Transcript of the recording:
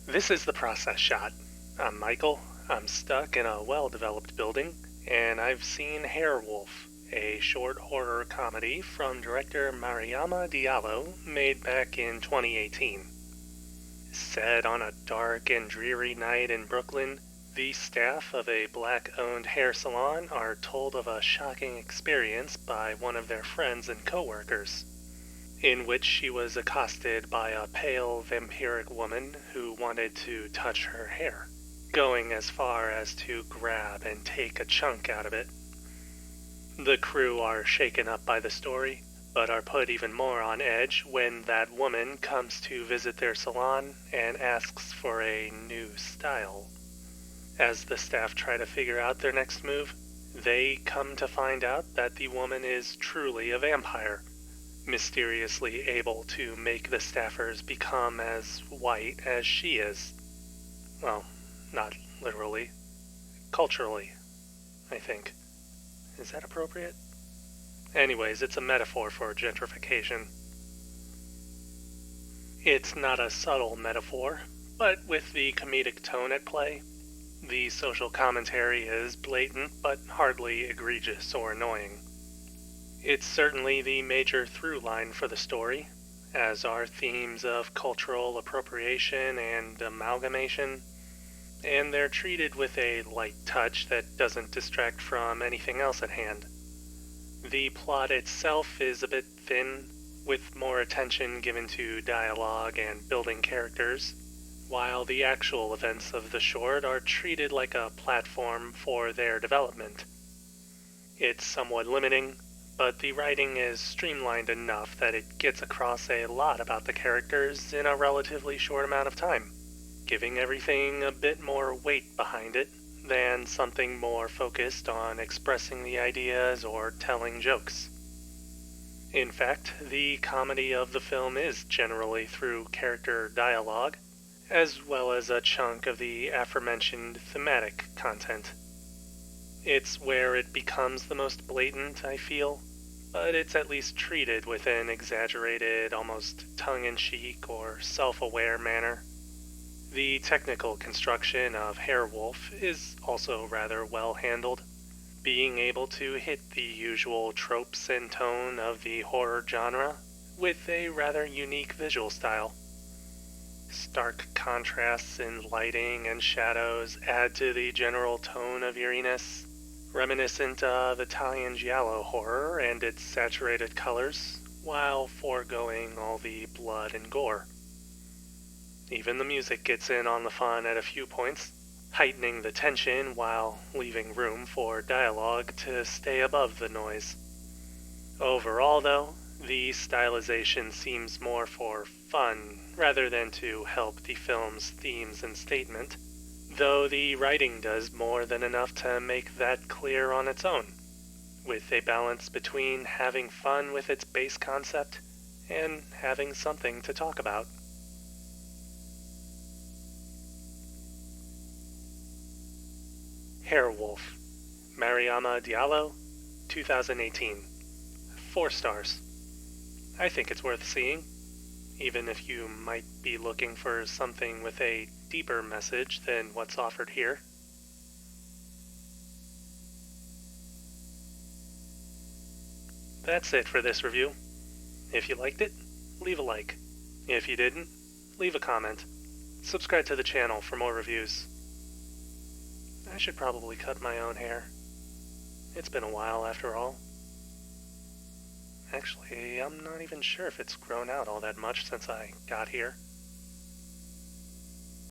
This is the process shot. I'm Michael. I'm stuck in a well-developed building, and I've seen Hairwolf, a short horror comedy from director Mariama Diallo, made back in 2018. Set on a dark and dreary night in Brooklyn, the staff of a black-owned hair salon are told of a shocking experience by one of their friends and coworkers, in which she was accosted by a pale, vampiric woman who wanted to touch her hair, going as far as to grab and take a chunk out of it. The crew are shaken up by the story, but are put even more on edge when that woman comes to visit their salon and asks for a new style. As the staff try to figure out their next move, they come to find out that the woman is truly a vampire, mysteriously able to make the staffers become as white as she is. Well, not literally. Culturally, I think. Is that appropriate? Anyways, it's a metaphor for gentrification. It's not a subtle metaphor, but with the comedic tone at play, the social commentary is blatant but hardly egregious or annoying. It's certainly the major through line for the story, as are themes of cultural appropriation and amalgamation, and they're treated with a light touch that doesn't distract from anything else at hand. The plot itself is a bit thin, with more attention given to dialogue and building characters, while the actual events of the short are treated like a platform for their development. It's somewhat limiting, but the writing is streamlined enough that it gets across a lot about the characters in a relatively short amount of time, giving everything a bit more weight behind it than something more focused on expressing the ideas or telling jokes. In fact, the comedy of the film is generally through character dialogue, as well as a chunk of the aforementioned thematic content. It's where it becomes the most blatant, I feel, but it's at least treated with an exaggerated, almost tongue-in-cheek or self-aware manner. The technical construction of Hairwolf is also rather well handled, being able to hit the usual tropes and tone of the horror genre with a rather unique visual style. Stark contrasts in lighting and shadows add to the general tone of eeriness, reminiscent of Italian giallo horror and its saturated colors, while foregoing all the blood and gore. Even the music gets in on the fun at a few points, heightening the tension while leaving room for dialogue to stay above the noise. Overall, though, the stylization seems more for fun rather than to help the film's themes and statement, though the writing does more than enough to make that clear on its own, with a balance between having fun with its base concept and having something to talk about. Hairwolf, Mariama Diallo, 2018. 4 stars. I think it's worth seeing, even if you might be looking for something with a deeper message than what's offered here. That's it for this review. If you liked it, leave a like. If you didn't, leave a comment. Subscribe to the channel for more reviews. I should probably cut my own hair. It's been a while after all. Actually, I'm not even sure if it's grown out all that much since I got here.